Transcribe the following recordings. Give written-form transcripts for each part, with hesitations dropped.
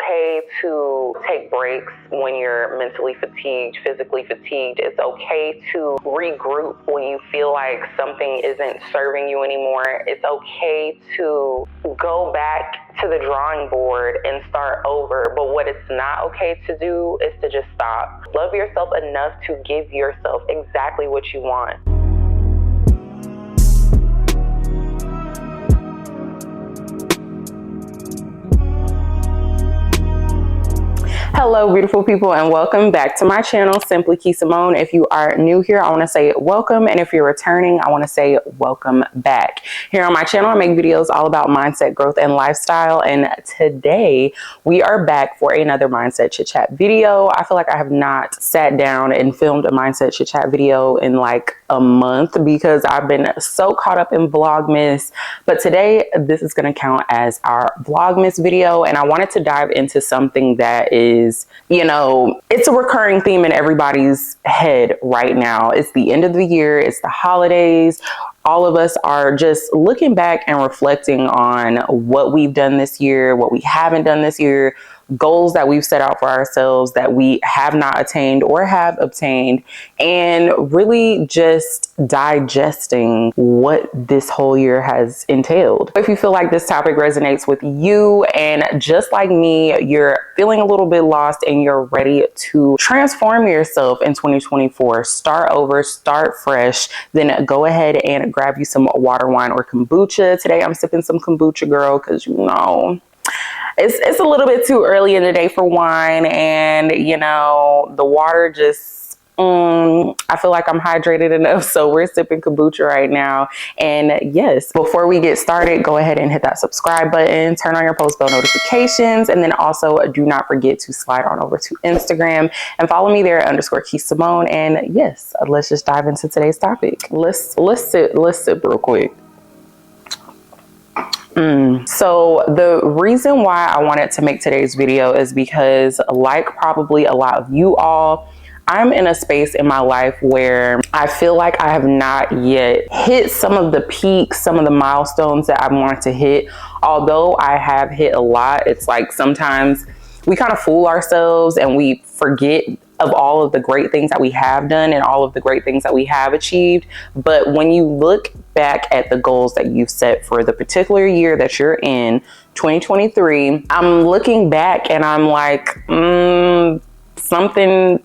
okay to take breaks when you're mentally fatigued, physically fatigued. It's okay to regroup when you feel like something isn't serving you anymore. It's okay to go back to the drawing board and start over. But what it's not okay to do is to just stop. Love yourself enough to give yourself exactly what you want. Hello, beautiful people, and welcome back to my channel, Simply Kee Samone. If you are new here, I want to say welcome, and if you're returning, I want to say welcome back. Here on my channel, I make videos all about mindset, growth, and lifestyle, and today we are back for another mindset chit chat video. I feel like I have not sat down and filmed a mindset chit chat video in like a month because I've been so caught up in Vlogmas, but today this is going to count as our Vlogmas video, and I wanted to dive into something that is, you know, it's a recurring theme in everybody's head right now. It's the end of the year, it's the holidays. All of us are just looking back and reflecting on what we've done this year, what we haven't done this year, goals that we've set out for ourselves that we have not attained or have obtained, and really just digesting what this whole year has entailed. If you feel like this topic resonates with you and just like me, you're feeling a little bit lost and you're ready to transform yourself in 2024, start over, start fresh, then go ahead and grab you some water, wine, or kombucha. Today I'm sipping some kombucha, girl, because you know, it's a little bit too early in the day for wine, and you know, the water just, I feel like I'm hydrated enough, so we're sipping kombucha right now. And yes, before we get started, go ahead and hit that subscribe button, turn on your post bell notifications, and then also do not forget to slide on over to Instagram and follow me there _Kee Samone. And yes, let's just dive into today's topic. Let's sip real quick. So the reason why I wanted to make today's video is because, like probably a lot of you all, I'm in a space in my life where I feel like I have not yet hit some of the peaks, some of the milestones that I wanted to hit. Although I have hit a lot, it's like sometimes we kind of fool ourselves and we forget of all of the great things that we have done and all of the great things that we have achieved. But when you look back at the goals that you've set for the particular year that you're in, 2023, I'm looking back and I'm like, something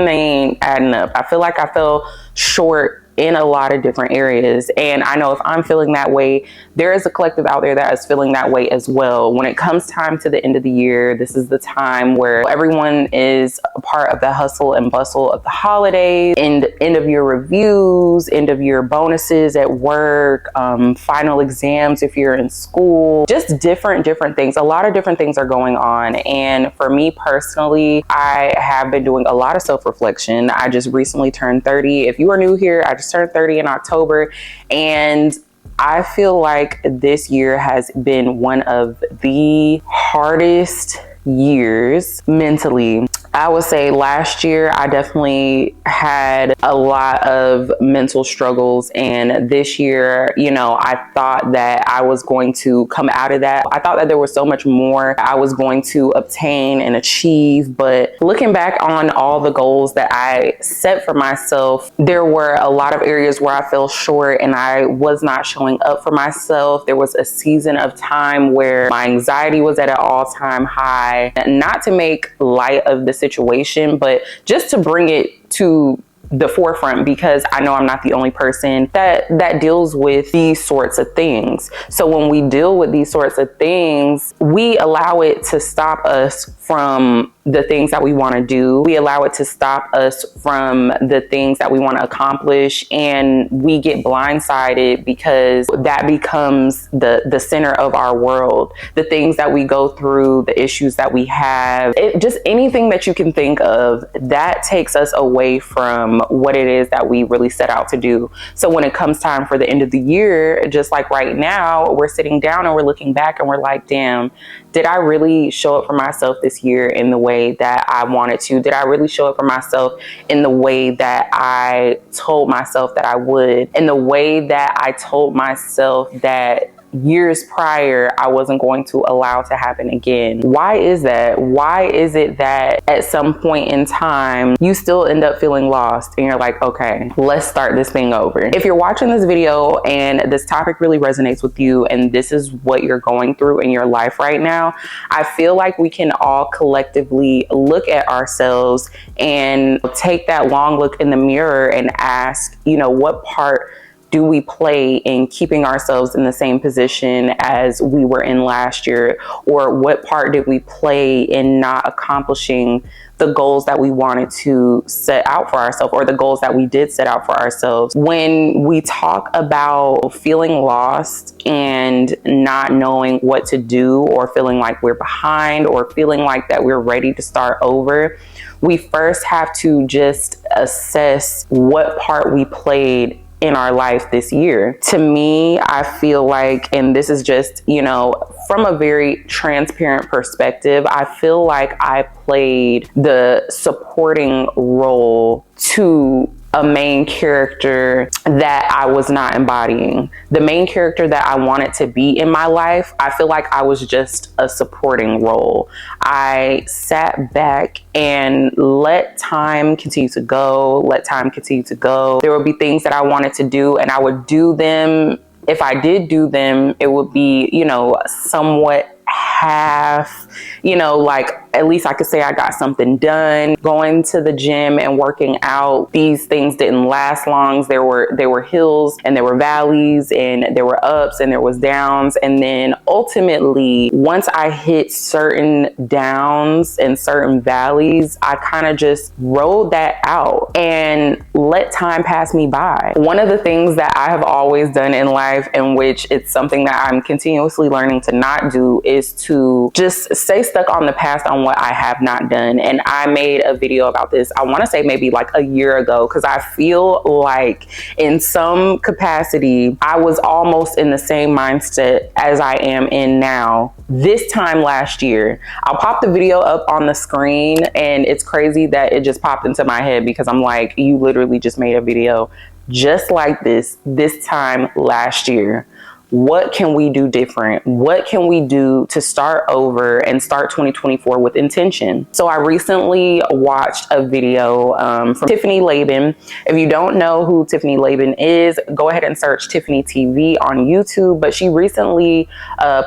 ain't adding up. I feel like I fell short in a lot of different areas. And I know if I'm feeling that way, there is a collective out there that is feeling that way as well. When it comes time to the end of the year, this is the time where everyone is a part of the hustle and bustle of the holidays, and end of year reviews, end of year bonuses at work, final exams if you're in school, just different things. A lot of different things are going on. And for me personally, I have been doing a lot of self-reflection. I just recently turned 30. If you are new here, I just turned 30 in October, and I feel like this year has been one of the hardest years mentally. I would say last year I definitely had a lot of mental struggles, and this year, you know, I thought that I was going to come out of that. I thought that there was so much more I was going to obtain and achieve, but looking back on all the goals that I set for myself, there were a lot of areas where I fell short and I was not showing up for myself. There was a season of time where my anxiety was at an all-time high. Not to make light of the situation, but just to bring it to the forefront, because I know I'm not the only person that deals with these sorts of things. So when we deal with these sorts of things, we allow it to stop us from the things that we want to do. We allow it to stop us from the things that we want to accomplish, and we get blindsided because that becomes the center of our world. The things that we go through, the issues that we have, just anything that you can think of, that takes us away from what it is that we really set out to do. So when it comes time for the end of the year, just like right now, we're sitting down and we're looking back and we're like, damn, did I really show up for myself this year in the way that I wanted to? Did I really show up for myself in the way that I told myself that I would? In the way that I told myself that years prior I wasn't going to allow to happen again. Why is that? Why is it that at some point in time you still end up feeling lost and you're like, okay, let's start this thing over? If you're watching this video and this topic really resonates with you and this is what you're going through in your life right now, I feel like we can all collectively look at ourselves and take that long look in the mirror and ask, you know, what part do we play in keeping ourselves in the same position as we were in last year? Or what part did we play in not accomplishing the goals that we wanted to set out for ourselves, or the goals that we did set out for ourselves? When we talk about feeling lost and not knowing what to do, or feeling like we're behind, or feeling like that we're ready to start over, we first have to just assess what part we played in our life this year. To me, I feel like, and this is just, you know, from a very transparent perspective, I feel like I played the supporting role to a main character that I was not embodying. The main character that I wanted to be in my life, I feel like I was just a supporting role. I sat back and let time continue to go, let time continue to go. There would be things that I wanted to do and I would do them. If I did do them, it would be, you know, somewhat half, you know, like at least I could say I got something done. Going to the gym and working out, these things didn't last long. There were hills and there were valleys and there were ups and there was downs. And then ultimately, once I hit certain downs and certain valleys, I kind of just rode that out and let time pass me by. One of the things that I have always done in life, in which it's something that I'm continuously learning to not do, is to just stay stuck on the past, on what I have not done. And I made a video about this, I want to say maybe like a year ago, because I feel like in some capacity I was almost in the same mindset as I am in now this time last year. I'll pop the video up on the screen, and it's crazy that it just popped into my head because I'm like, you literally just made a video just like this time last year. What can we do different? What can we do to start over and start 2024 with intention? So I recently watched a video from Tiffany Laban. If you don't know who Tiffany Laban is, go ahead and search Tiffany TV on YouTube. But she recently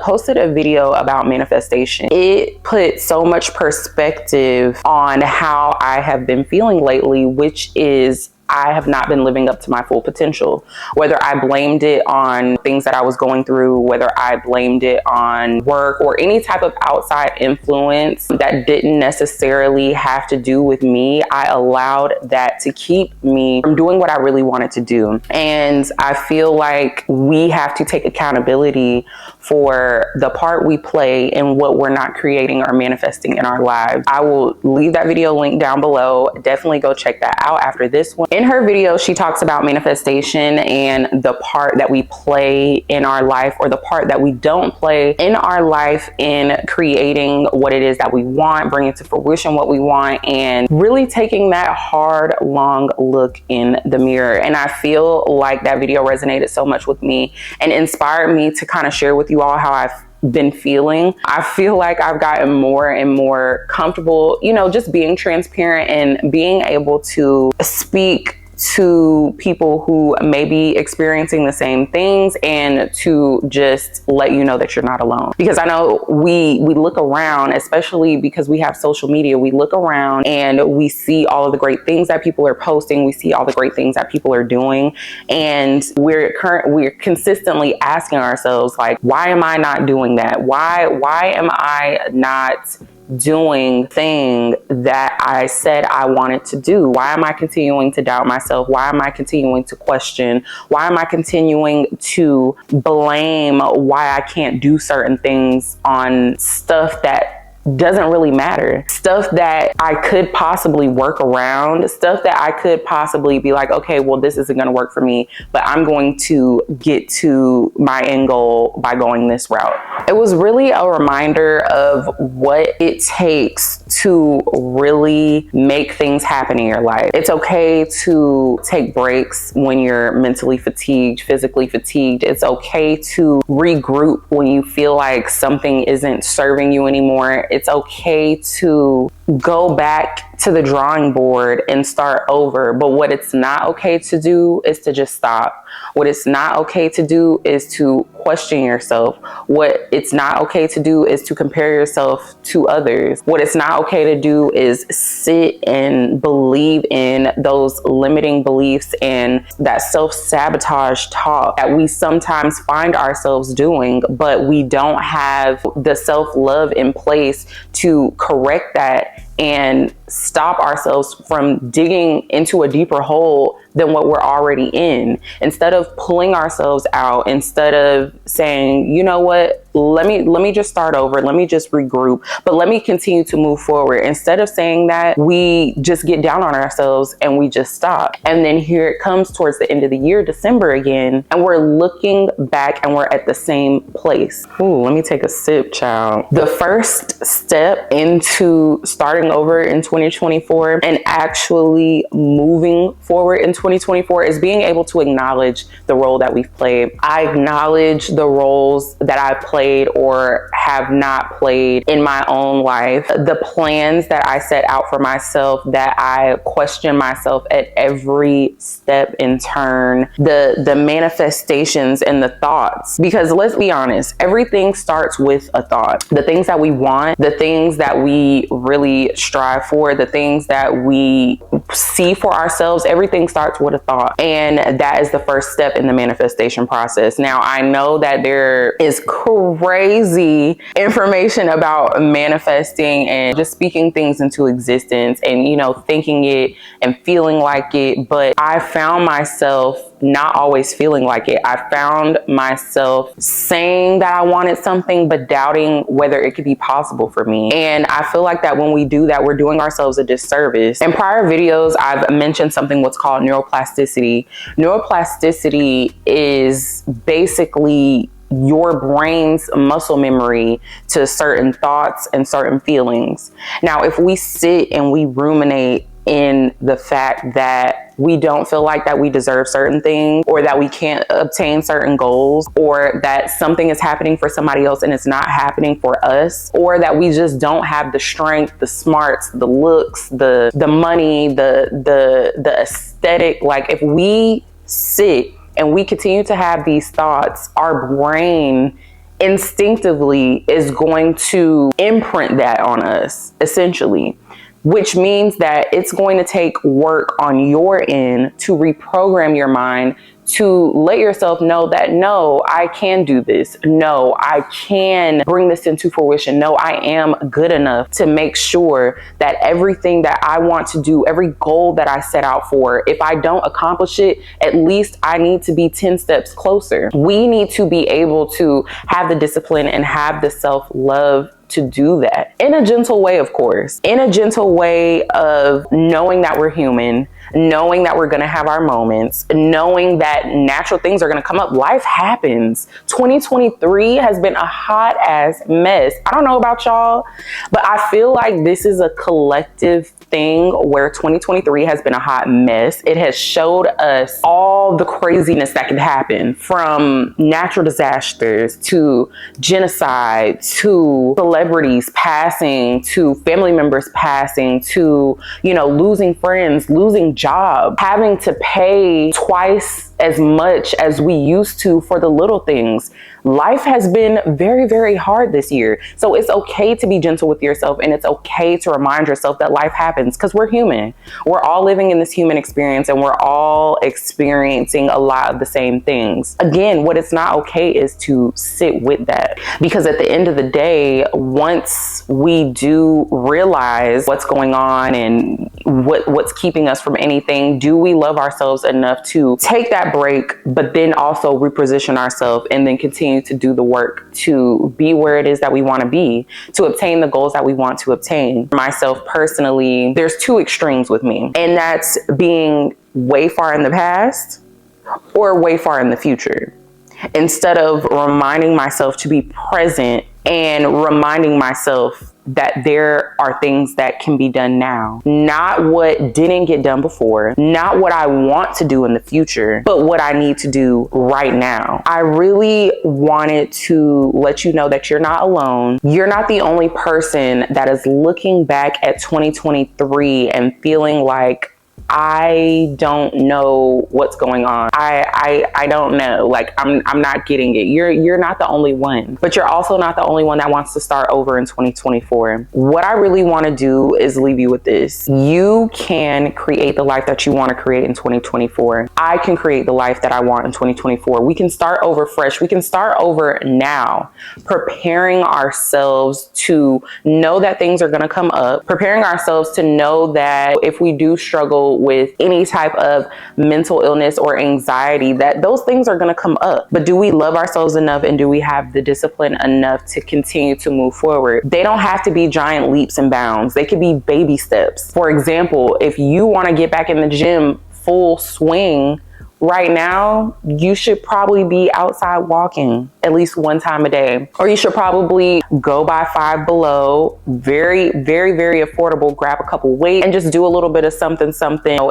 posted a video about manifestation. It put so much perspective on how I have been feeling lately, which is I have not been living up to my full potential. Whether I blamed it on things that I was going through, whether I blamed it on work or any type of outside influence that didn't necessarily have to do with me, I allowed that to keep me from doing what I really wanted to do. And I feel like we have to take accountability for the part we play in what we're not creating or manifesting in our lives. I will leave that video link down below. Definitely go check that out after this one. In her video, she talks about manifestation and the part that we play in our life, or the part that we don't play in our life in creating what it is that we want, bringing to fruition what we want, and really taking that hard, long look in the mirror. And I feel like that video resonated so much with me and inspired me to kind of share with you all how I've been feeling. I feel like I've gotten more and more comfortable, you know, just being transparent and being able to speak to people who may be experiencing the same things, and to just let you know that you're not alone. Because I know we look around, especially because we have social media, we look around and we see all of the great things that people are posting, we see all the great things that people are doing, and we're consistently asking ourselves, like, why am I not doing that? Why am I not doing thing that I said I wanted to do? Why am I continuing to doubt myself? Why am I continuing to question? Why am I continuing to blame why I can't do certain things on stuff that doesn't really matter. Stuff that I could possibly work around, stuff that I could possibly be like, okay, well, this isn't going to work for me, but I'm going to get to my end goal by going this route. It was really a reminder of what it takes to really make things happen in your life. It's okay to take breaks when you're mentally fatigued, physically fatigued. It's okay to regroup when you feel like something isn't serving you anymore. It's okay to go back to the drawing board and start over. But what it's not okay to do is to just stop. What it's not okay to do is to question yourself. What it's not okay to do is to compare yourself to others. What it's not okay to do is sit and believe in those limiting beliefs and that self-sabotage talk that we sometimes find ourselves doing, but we don't have the self-love in place to correct that and stop ourselves from digging into a deeper hole than what we're already in. Instead of pulling ourselves out, instead of saying, you know what, let me just start over, let me just regroup, but let me continue to move forward. Instead of saying that, we just get down on ourselves and we just stop. And then here it comes towards the end of the year, December again, and we're looking back and we're at the same place. Ooh, let me take a sip, child. The first step into starting over in 2024 and actually moving forward in 2024 is being able to acknowledge the role that we've played. I acknowledge the roles that I've played or have not played in my own life, the plans that I set out for myself that I question myself at every step and turn, the manifestations and the thoughts. Because let's be honest, everything starts with a thought. The things that we want, the things that we really strive for, the things that we see for ourselves, everything starts with a thought. And that is the first step in the manifestation process. Now, I know that there is crazy information about manifesting and just speaking things into existence and, you know, thinking it and feeling like it. But I found myself not always feeling like it. I found myself saying that I wanted something, but doubting whether it could be possible for me. And I feel like that when we do that, we're doing ourselves a disservice. In prior videos, I've mentioned something what's called neuroplasticity. Neuroplasticity is basically your brain's muscle memory to certain thoughts and certain feelings. Now, if we sit and we ruminate in the fact that we don't feel like that we deserve certain things, or that we can't obtain certain goals, or that something is happening for somebody else and it's not happening for us, or that we just don't have the strength, the smarts, the looks, the money, the aesthetic. Like, if we sit and we continue to have these thoughts, our brain instinctively is going to imprint that on us, essentially, which means that it's going to take work on your end to reprogram your mind to let yourself know that, no, I can do this. No, I can bring this into fruition. No, I am good enough to make sure that everything that I want to do, every goal that I set out for, if I don't accomplish it, at least I need to be 10 steps closer. We need to be able to have the discipline and have the self-love to do that in a gentle way, of course, in a gentle way of knowing that we're human, knowing that we're going to have our moments, knowing that natural things are going to come up. Life happens. 2023 has been a hot ass mess. I don't know about y'all, but I feel like this is a collective thing where 2023 has been a hot mess. It has showed us all the craziness that can happen, from natural disasters to genocide to celebrities passing to family members passing to, you know, losing friends, losing jobs, having to pay twice as much as we used to for the little things. Life has been very, very hard this year. So it's okay to be gentle with yourself, and it's okay to remind yourself that life happens, because we're human. We're all living in this human experience, and we're all experiencing a lot of the same things. Again, what it's not okay is to sit with that, because at the end of the day, once we do realize what's going on and what's keeping us from anything, do we love ourselves enough to take that that break, but then also reposition ourselves and then continue to do the work to be where it is that we want to be, to obtain the goals that we want to obtain. Myself personally, there's two extremes with me, and that's being way far in the past or way far in the future, instead of reminding myself to be present and reminding myself that there are things that can be done now. Not what didn't get done before, not what I want to do in the future, but what I need to do right now. I really wanted to let you know that you're not alone. You're not the only person that is looking back at 2023 and feeling like, I don't know what's going on. I don't know. Like, I'm not getting it. You're not the only one, but you're also not the only one that wants to start over in 2024. What I really want to do is leave you with this. You can create the life that you want to create in 2024. I can create the life that I want in 2024. We can start over fresh. We can start over now, preparing ourselves to know that things are going to come up, preparing ourselves to know that if we do struggle with any type of mental illness or anxiety, that those things are going to come up. But do we love ourselves enough, and do we have the discipline enough to continue to move forward? They don't have to be giant leaps and bounds. They could be baby steps. For example, if you want to get back in the gym full swing right now, you should probably be outside walking at least one time a day, or you should probably go by Five Below, very, very, very affordable, grab a couple weights and just do a little bit of something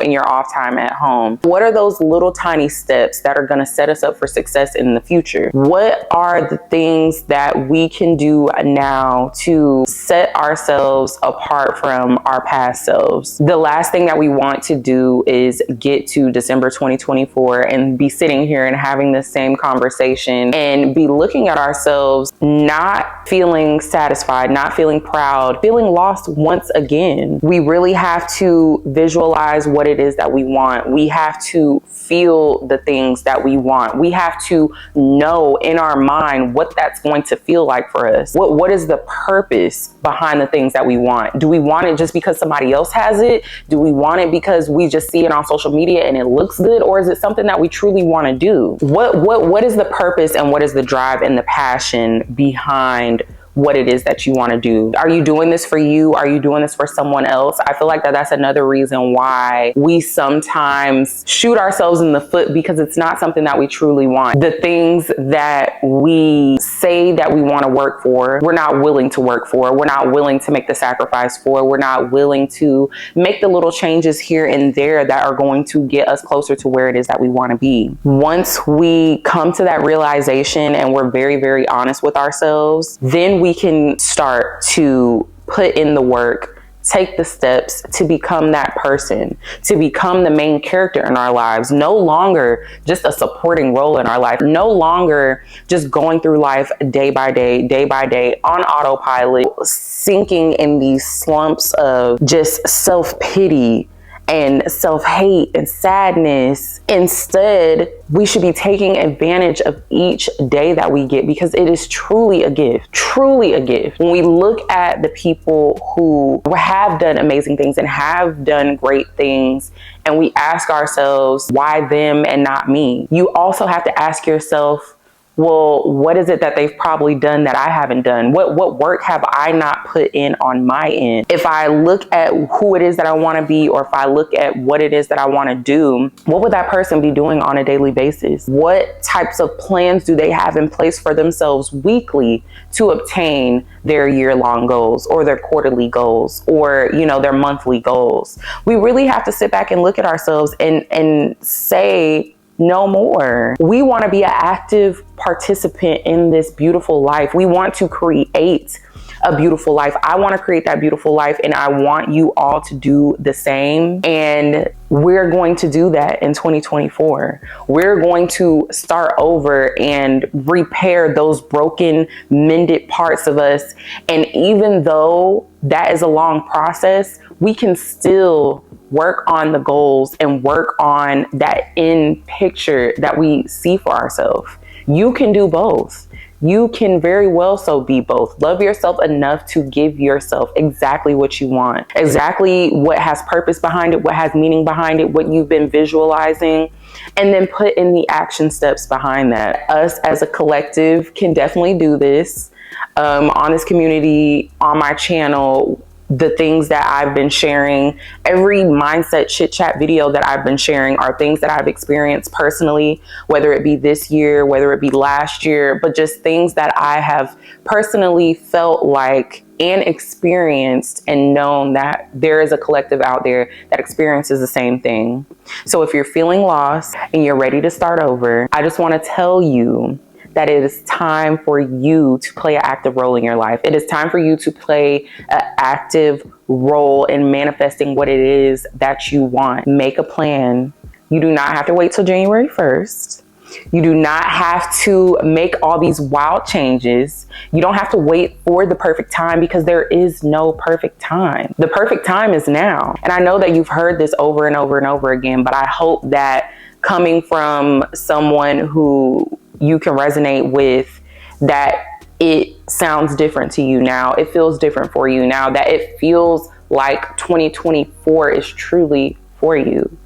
in your off time at home. What are those little tiny steps that are going to set us up for success in the future? What are the things that we can do now to set ourselves apart from our past selves? The last thing that we want to do is get to December 2024 and be sitting here and having the same conversation and be looking at ourselves not feeling satisfied, not feeling proud, feeling lost once again. We really have to visualize what it is that we want. We have to feel the things that we want. We have to know in our mind what that's going to feel like for us. What is the purpose behind the things that we want? Do we want it just because somebody else has it? Do we want it because we just see it on social media and it looks good? Or is it something that we truly want to do? What is the purpose, and what is the drive and the passion behind what it is that you want to do? Are you doing this for you? Are you doing this for someone else? I feel like that's another reason why we sometimes shoot ourselves in the foot, because it's not something that we truly want. The things that we say that we want to work for, we're not willing to work for. We're not willing to make the sacrifice for. We're not willing to make the little changes here and there that are going to get us closer to where it is that we want to be. Once we come to that realization and we're very, very honest with ourselves, then we can start to put in the work, take the steps to become that person, to become the main character in our lives. No longer just a supporting role in our life. No longer just going through life day by day on autopilot, sinking in these slumps of just self-pity and self-hate and sadness. Instead, we should be taking advantage of each day that we get, because it is truly a gift, truly a gift. When we look at the people who have done amazing things and have done great things, and we ask ourselves, why them and not me? You also have to ask yourself, well, what is it that they've probably done that I haven't done? What work have I not put in on my end? If I look at who it is that I want to be, or if I look at what it is that I want to do, what would that person be doing on a daily basis? What types of plans do they have in place for themselves weekly to obtain their year-long goals, or their quarterly goals, or, you know, their monthly goals? We really have to sit back and look at ourselves and say, no more. We want to be an active participant in this beautiful life. We want to create a beautiful life. I want to create that beautiful life, and I want you all to do the same. And we're going to do that in 2024. We're going to start over and repair those broken, mended parts of us. And even though that is a long process, we can still work on the goals and work on that end picture that we see for ourselves. You can do both. You can very well so be both. Love yourself enough to give yourself exactly what you want, exactly what has purpose behind it, what has meaning behind it, what you've been visualizing, and then put in the action steps behind that. Us as a collective can definitely do this. On this community, on my channel, the things that I've been sharing, every mindset chit chat video that I've been sharing are things that I've experienced personally, whether it be this year, whether it be last year, but just things that I have personally felt like and experienced and known that there is a collective out there that experiences the same thing. So if you're feeling lost and you're ready to start over, I just want to tell you that it is time for you to play an active role in your life. It is time for you to play an active role in manifesting what it is that you want. Make a plan. You do not have to wait till January 1st. You do not have to make all these wild changes. You don't have to wait for the perfect time, because there is no perfect time. The perfect time is now. And I know that you've heard this over and over and over again, but I hope that coming from someone who you can resonate with, that it sounds different to you now. It feels different for you now, that it feels like 2024 is truly for you.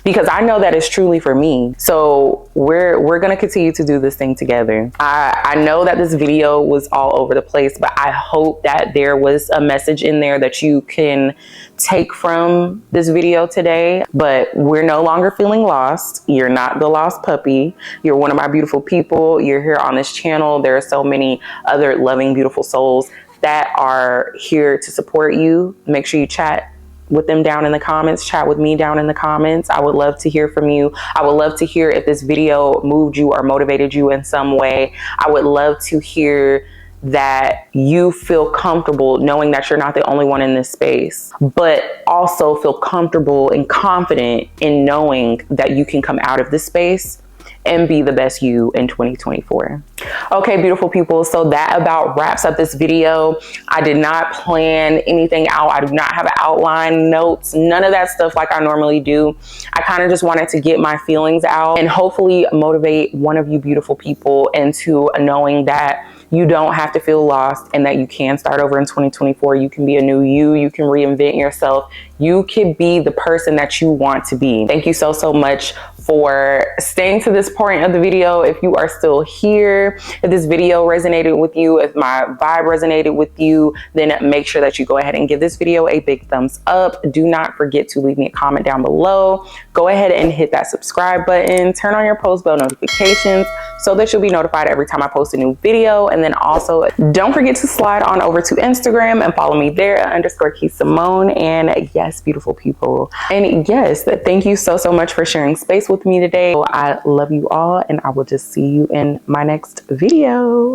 Because I know that it's truly for me. So we're gonna continue to do this thing together. I know that this video was all over the place, but I hope that there was a message in there that you can take from this video today. But we're no longer feeling lost. You're not the lost puppy. You're one of my beautiful people. You're here on this channel. There are so many other loving, beautiful souls that are here to support you. Make sure you chat with them down in the comments, chat with me down in the comments. I would love to hear from you. I would love to hear if this video moved you or motivated you in some way. I would love to hear that you feel comfortable knowing that you're not the only one in this space, but also feel comfortable and confident in knowing that you can come out of this space and be the best you in 2024. Okay, beautiful people. So that about wraps up this video. I did not plan anything out. I do not have an outline, notes, none of that stuff like I normally do. I kind of just wanted to get my feelings out and hopefully motivate one of you beautiful people into knowing that you don't have to feel lost and that you can start over in 2024. You can be a new you. You can reinvent yourself. You can be the person that you want to be. Thank you so, so much for staying to this point of the video. If you are still here, if this video resonated with you, if my vibe resonated with you, then make sure that you go ahead and give this video a big thumbs up. Do not forget to leave me a comment down below. Go ahead and hit that subscribe button. Turn on your post bell notifications so that you'll be notified every time I post a new video. And then also don't forget to slide on over to Instagram and follow me there at _Kee Samone. And yes, beautiful people. And yes, thank you so, so much for sharing space with me today. I love you all, and I will just see you in my next video.